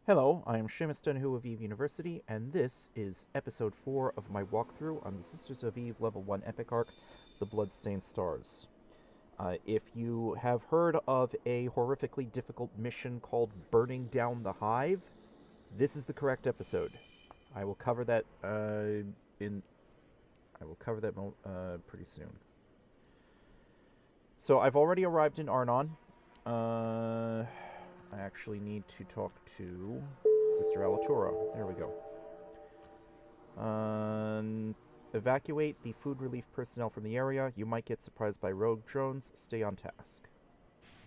Hello, I am Seamus Dunhu of Eve University, and this is episode 4 of my walkthrough on the Sisters of Eve Level 1 Epic Arc, The Bloodstained Stars. If you have heard of a horrifically difficult mission called Burning Down the Hive, this is the correct episode. I will cover that pretty soon. So I've already arrived in Arnon. I actually need to talk to Sister Alatura. There we go. Evacuate the food relief personnel from the area. You might get surprised by rogue drones. Stay on task.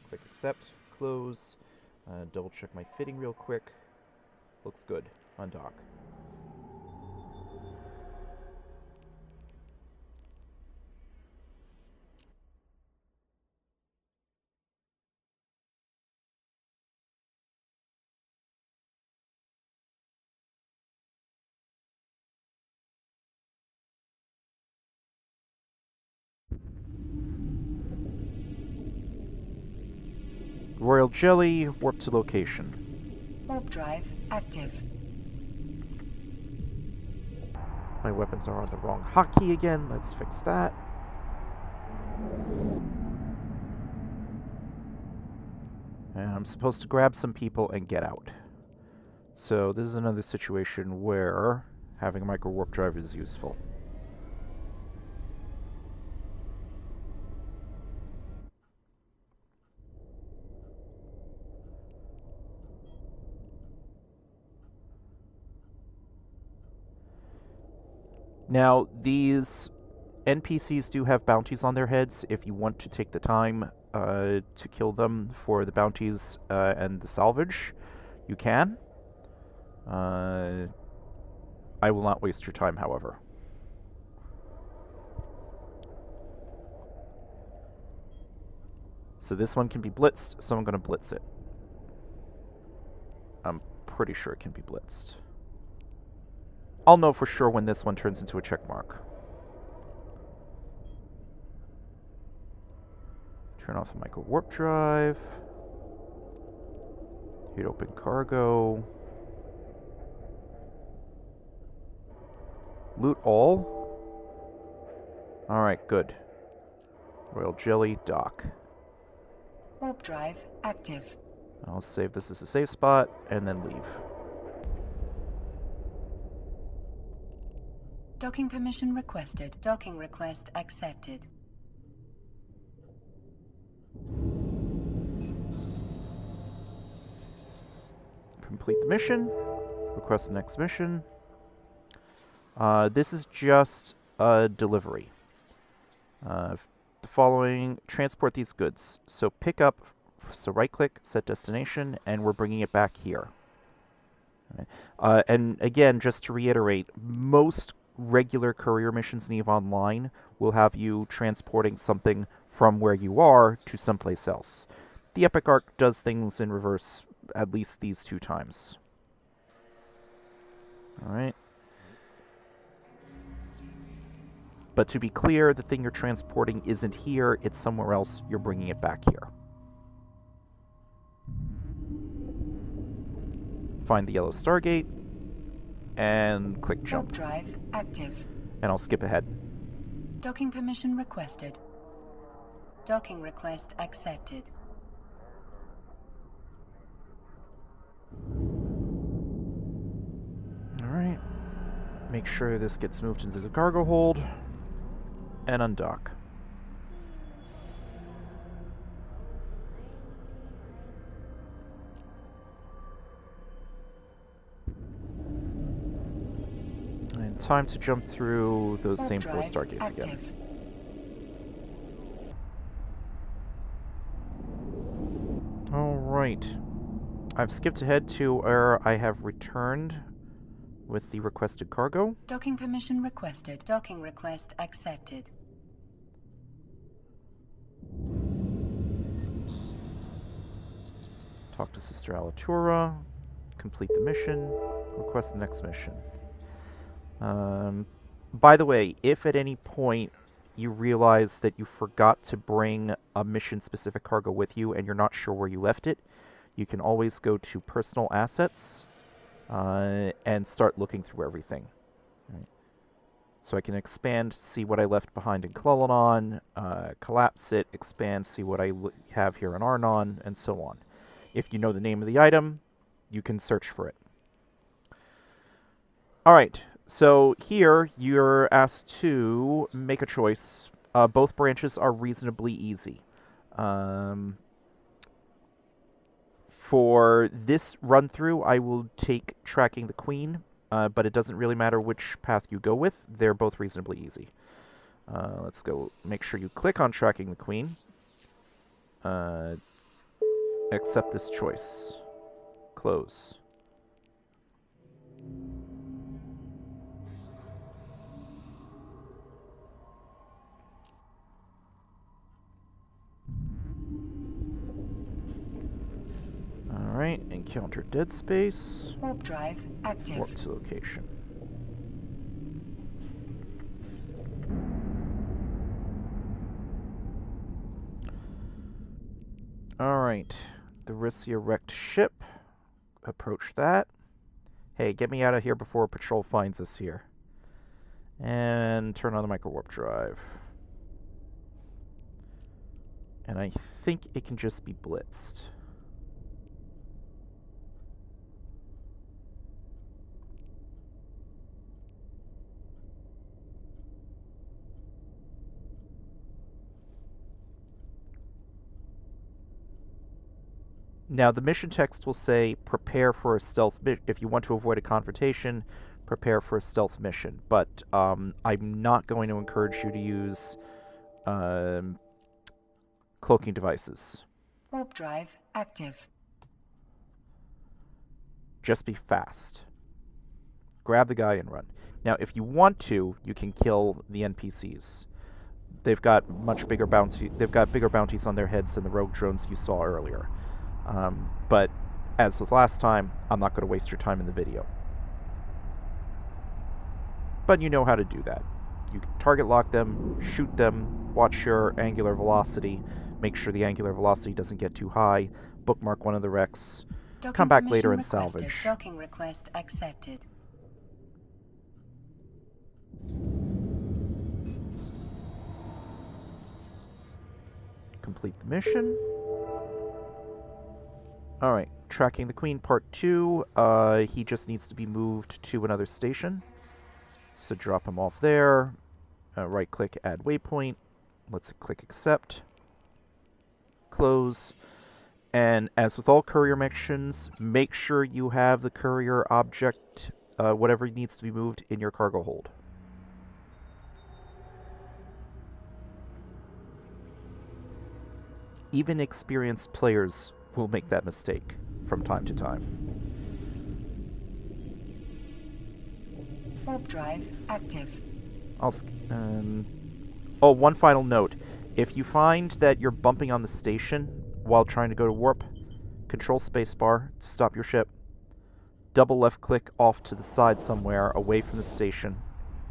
Click accept. Close. Double check my fitting real quick. Looks good. Undock. Royal Jelly, warp to location. Warp drive active. My weapons are on the wrong hotkey again. Let's fix that. And I'm supposed to grab some people and get out. So this is another situation where having a micro warp drive is useful. Now, these NPCs do have bounties on their heads. If you want to take the time to kill them for the bounties and the salvage, you can. I will not waste your time, however. So this one can be blitzed, so I'm going to blitz it. I'm pretty sure it can be blitzed. I'll know for sure when this one turns into a check mark. Turn off the micro warp drive. Hit open cargo. Loot all. Alright, good. Royal Jelly, dock. Warp drive active. I'll save this as a safe spot and then leave. Docking permission requested. Docking request accepted. Complete the mission. Request the next mission. This is just a delivery. The following, transport these goods. So pick up, so right click, set destination, and we're bringing it back here. And again, just to reiterate, most regular courier missions in EVE Online will have you transporting something from where you are to someplace else. The Epic Arc does things in reverse at least these 2 times. Alright. But to be clear, the thing you're transporting isn't here, it's somewhere else, you're bringing it back here. Find the yellow Stargate, and click jump. Warp drive active. And I'll skip ahead. Docking permission requested. Docking request accepted. Alright. Make sure this gets moved into the cargo hold. And undock. And time to jump through those Warp same 4 drive stargates active. again. Alright. I've skipped ahead to where I have returned with the requested cargo. Docking permission requested. Docking request accepted. Talk to Sister Alatura. Complete the mission. Request the next mission. By the way, if at any point you realize that you forgot to bring a mission-specific cargo with you and you're not sure where you left it, you can always go to Personal Assets, and start looking through everything. Right. So I can expand, see what I left behind in Clelanon, collapse it, expand, see what I have here in Arnon, and so on. If you know the name of the item, you can search for it. Alright, so here you're asked to make a choice. Both branches are reasonably easy. For this run-through, I will take Tracking the Queen, but it doesn't really matter which path you go with. They're both reasonably easy. Let's go. Make sure you click on Tracking the Queen. Accept this choice. Close. Alright, encounter dead space. Warp drive active. Warp to location. Alright, the Rissia wrecked ship. Approach that. Hey, get me out of here before a patrol finds us here. And turn on the micro-warp drive. And I think it can just be blitzed. Now, the mission text will say, prepare for a stealth mission. If you want to avoid a confrontation, prepare for a stealth mission. But I'm not going to encourage you to use cloaking devices. Warp drive active. Just be fast. Grab the guy and run. Now, if you want to, you can kill the NPCs. They've got much bigger bounty. They've got bigger bounties on their heads than the rogue drones you saw earlier. But as with last time, I'm not going to waste your time in the video. But you know how to do that. You target lock them, shoot them, watch your angular velocity, make sure the angular velocity doesn't get too high, bookmark one of the wrecks, come back later and salvage. Docking request accepted. Complete the mission. Alright, Tracking the Queen Part 2. He just needs to be moved to another station. So drop him off there. Right-click, add waypoint. Let's click accept. Close. And as with all courier missions, make sure you have the courier object, whatever needs to be moved, in your cargo hold. Even experienced players will make that mistake from time to time. Warp drive active. Oh, one final note. If you find that you're bumping on the station while trying to go to warp, control spacebar to stop your ship. Double left click off to the side somewhere away from the station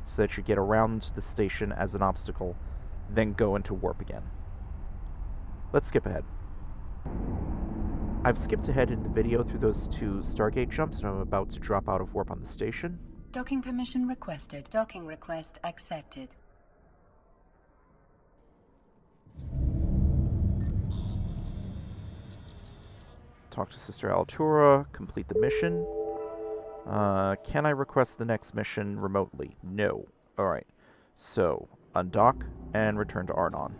so that you get around the station as an obstacle, then go into warp again. Let's skip ahead. I've skipped ahead in the video through those two Stargate jumps, and I'm about to drop out of warp on the station. Docking permission requested. Docking request accepted. Talk to Sister Altura, complete the mission. Can I request the next mission remotely? No. Alright. So, undock and return to Arnon.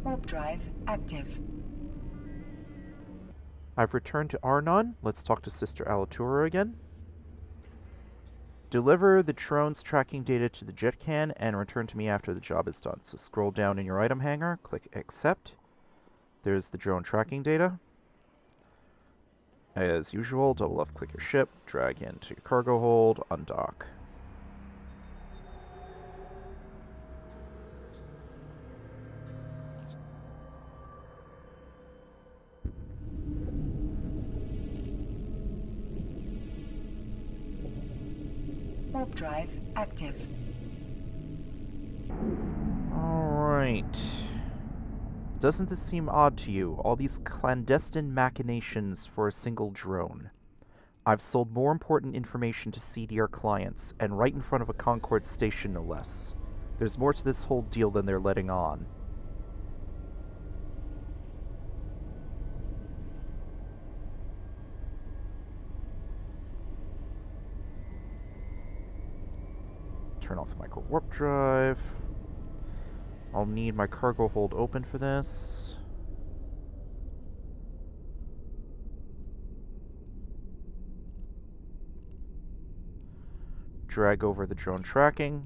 Warp drive active. I've returned to Arnon. Let's talk to Sister Altura again. Deliver the drone's tracking data to the jet can and return to me after the job is done. So scroll down in your item hanger, click accept. There's the drone tracking data. As usual, double left click your ship, drag into your cargo hold, undock. Warp drive active. Alright. Doesn't this seem odd to you? All these clandestine machinations for a single drone. I've sold more important information to CDR clients, and right in front of a Concorde station, no less. There's more to this whole deal than they're letting on. Turn off the micro warp drive. I'll need my cargo hold open for this. Drag over the drone tracking.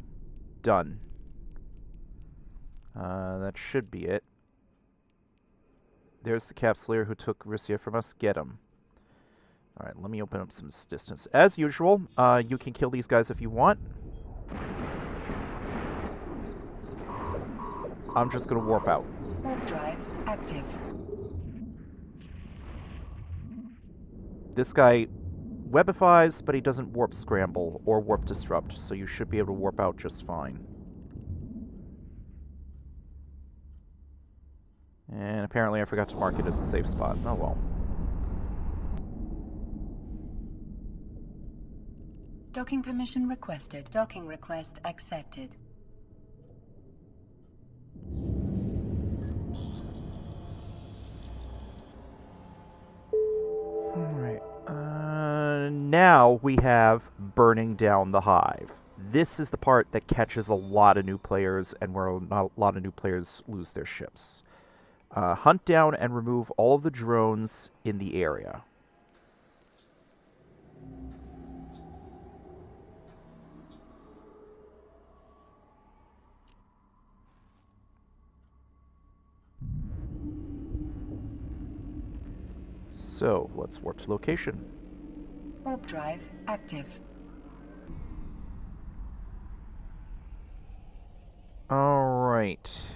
Done. That should be it. There's the capsuleer who took Rissia from us. Get him. Alright, let me open up some distance. As usual, you can kill these guys if you want. I'm just gonna warp out. Warp drive active. This guy webifies, but he doesn't warp scramble or warp disrupt, so you should be able to warp out just fine. And apparently I forgot to mark it as a safe spot. Oh well. Docking permission requested. Docking request accepted. Alright. Now we have burning down the Hive. This is the part that catches a lot of new players and where a lot of new players lose their ships. Hunt down and remove all of the drones in the area. So, let's warp to location. Warp drive active. Alright.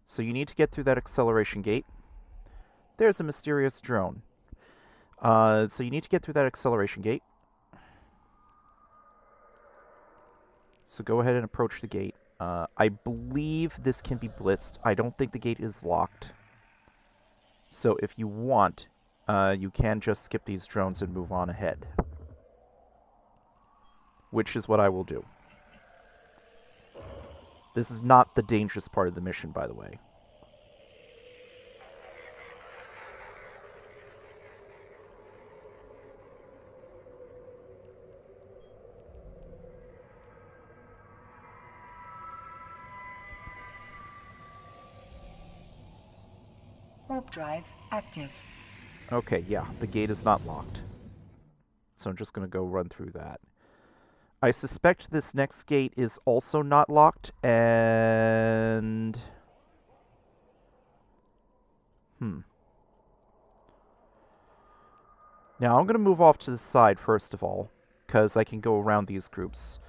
So you need to get through that acceleration gate. There's a mysterious drone. So you need to get through that acceleration gate. So go ahead and approach the gate. I believe this can be blitzed. I don't think the gate is locked. So if you want, you can just skip these drones and move on ahead. Which is what I will do. This is not the dangerous part of the mission, by the way. Warp drive active. Okay, yeah, the gate is not locked. So I'm just going to go run through that. I suspect this next gate is also not locked, and... Now, I'm going to move off to the side, first of all, because I can go around these groups.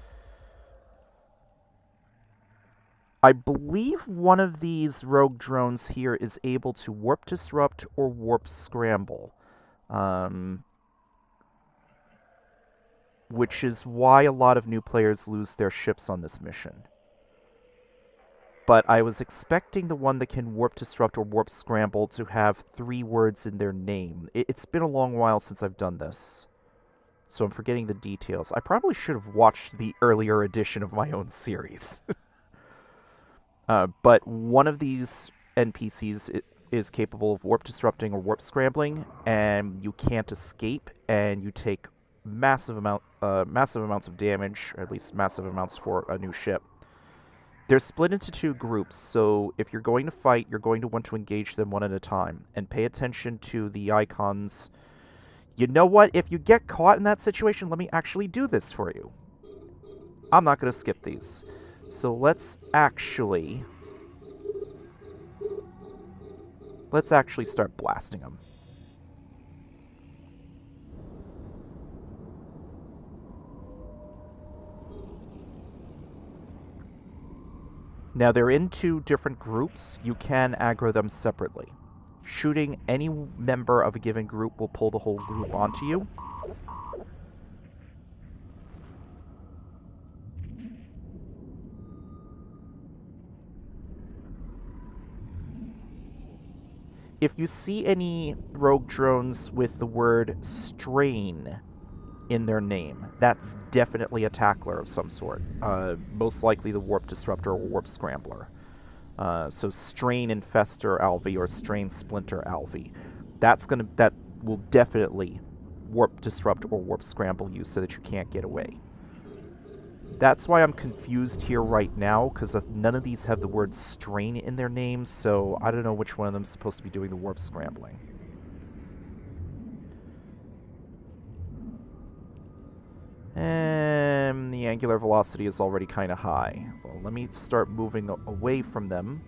I believe one of these rogue drones here is able to warp disrupt or warp scramble. Which is why a lot of new players lose their ships on this mission. But I was expecting the one that can warp disrupt or warp scramble to have 3 words in their name. It's been a long while since I've done this, so I'm forgetting the details. I probably should have watched the earlier edition of my own series. But one of these NPCs is capable of warp disrupting or warp scrambling, and you can't escape, and you take massive amounts of damage, or at least massive amounts for a new ship. They're split into 2 groups, so if you're going to fight, you're going to want to engage them one at a time, and pay attention to the icons. You know what? If you get caught in that situation, let me actually do this for you. I'm not going to skip these. So let's actually start blasting them. Now, they're in 2 different groups. You can aggro them separately. Shooting any member of a given group will pull the whole group onto you. if you see any rogue drones with the word strain in their name, that's definitely a tackler of some sort. Most likely the warp disruptor or warp scrambler. So strain infestor alvi or strain splinter alvi. That will definitely warp disrupt or warp scramble you so that you can't get away. That's why I'm confused here right now, because none of these have the word strain in their names, so I don't know which one of them is supposed to be doing the warp scrambling. And the angular velocity is already kind of high. Well, let me start moving away from them.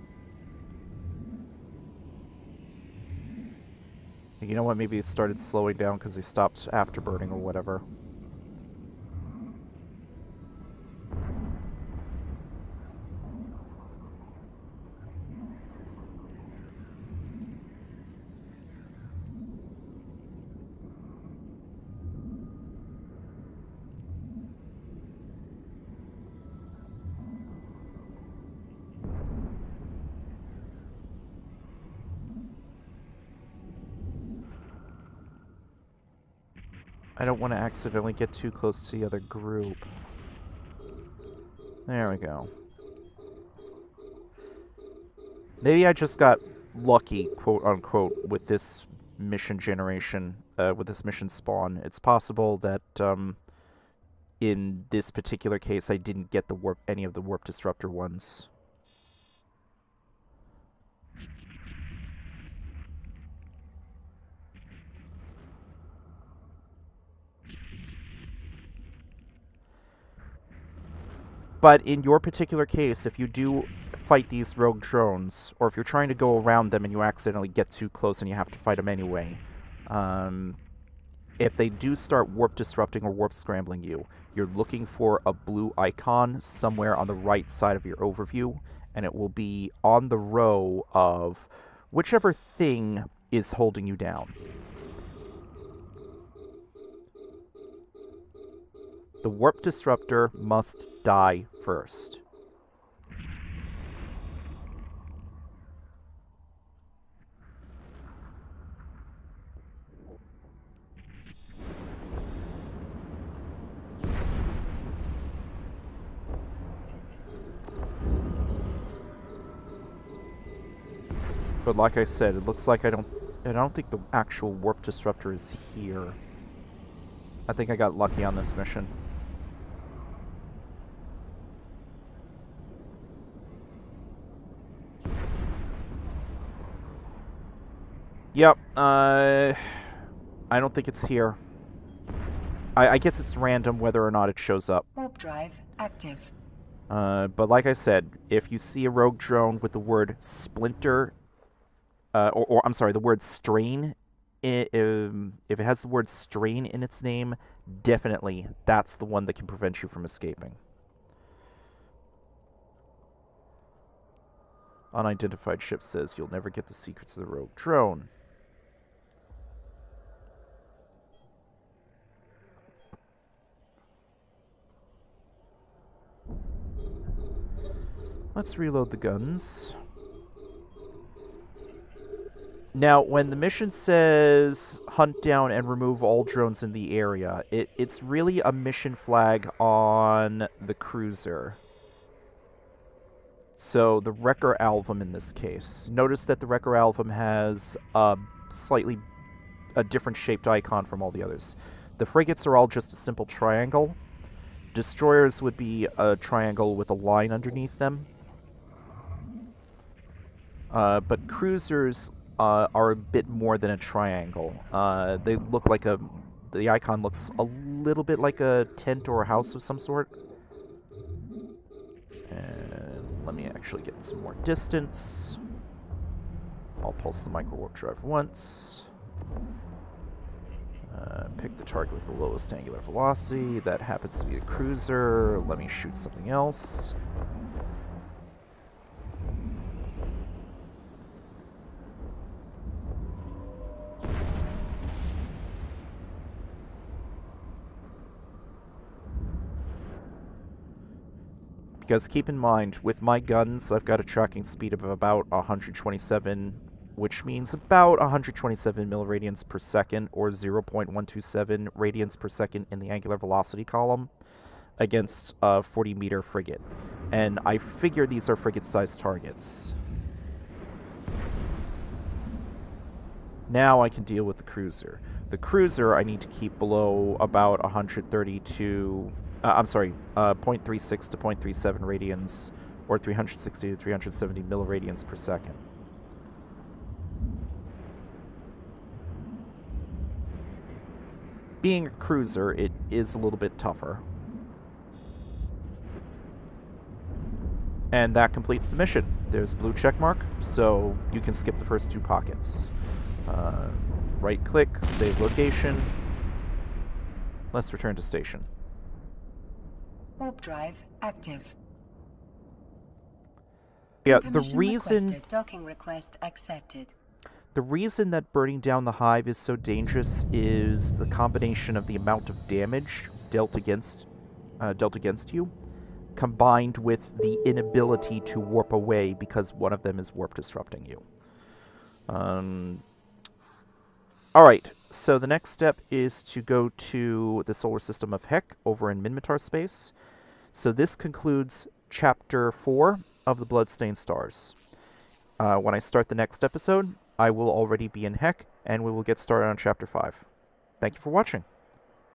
You know what? Maybe it started slowing down because they stopped afterburning or whatever. I don't want to accidentally get too close to the other group. There we go. Maybe I just got lucky, quote-unquote, with this mission generation, with this mission spawn. It's possible that, in this particular case, I didn't get any of the warp disruptor ones. But in your particular case, if you do fight these rogue drones, or if you're trying to go around them and you accidentally get too close and you have to fight them anyway, if they do start warp disrupting or warp scrambling you, you're looking for a blue icon somewhere on the right side of your overview, and it will be on the row of whichever thing is holding you down. The warp disruptor must die first. But like I said, it looks like I don't think the actual warp disruptor is here. I think I got lucky on this mission. Yep, I don't think it's here. I guess it's random whether or not it shows up. Warp drive active. But like I said, if you see a rogue drone with the word splinter, or I'm sorry, the word strain, if it has the word strain in its name, definitely that's the one that can prevent you from escaping. Unidentified ship says you'll never get the secrets of the rogue drone. Let's reload the guns. Now, when the mission says hunt down and remove all drones in the area, it's really a mission flag on the cruiser. So, the Wrecker Alvum in this case. Notice that the Wrecker Alvum has a different shaped icon from all the others. The frigates are all just a simple triangle. Destroyers would be a triangle with a line underneath them. But cruisers are a bit more than a triangle. They look like the icon looks a little bit like a tent or a house of some sort. And let me actually get some more distance. I'll pulse the micro warp drive once. Pick the target with the lowest angular velocity. That happens to be a cruiser. Let me shoot something else. Because keep in mind, with my guns, I've got a tracking speed of about 127 which means about 127 milliradians per second, or 0.127 radians per second in the angular velocity column, against a 40-meter frigate. And I figure these are frigate-sized targets. Now I can deal with the cruiser. The cruiser I need to keep below about 132... 0.36 to 0.37 radians, or 360 to 370 milliradians per second. Being a cruiser, it is a little bit tougher. And that completes the mission. There's a blue check mark, so you can skip the first 2 pockets. Right-click, save location. Let's return to station. Warp drive active. Yeah, Permission requested. Docking request accepted. The reason that burning down the Hive is so dangerous is the combination of the amount of damage dealt against you, combined with the inability to warp away because one of them is warp disrupting you. Alright, so the next step is to go to the solar system of Hek over in Minmatar space. So this concludes Chapter 4 of the Bloodstained Stars. When I start the next episode, I will already be in Hek, and we will get started on Chapter 5. Thank you for watching.